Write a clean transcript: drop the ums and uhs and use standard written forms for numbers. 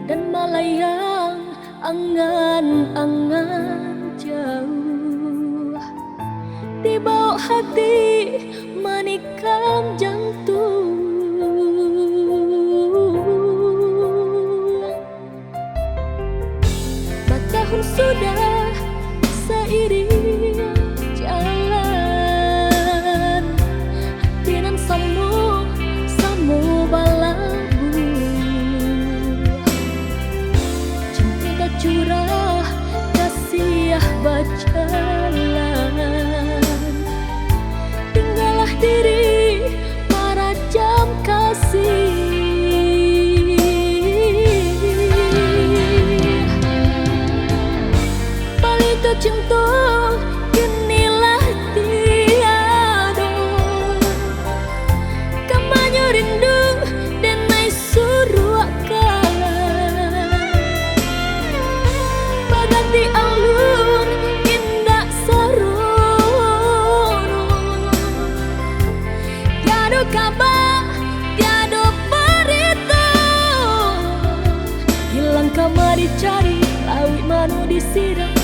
dan melayang angan-angan jauh di bawah hati menikam jantung. Bertahun sudah seiring jalan, hati nan samu balabu, cinta curah kasih berjalan. Tinggallah diri para jam kasih, palingkah cinta kinilah tiada. Kamanyo rindu denai suruh kalah, baganti alun indah sarung. Tiada kabar, tiada berita, hilang kamar dicari, lawi manu disiram.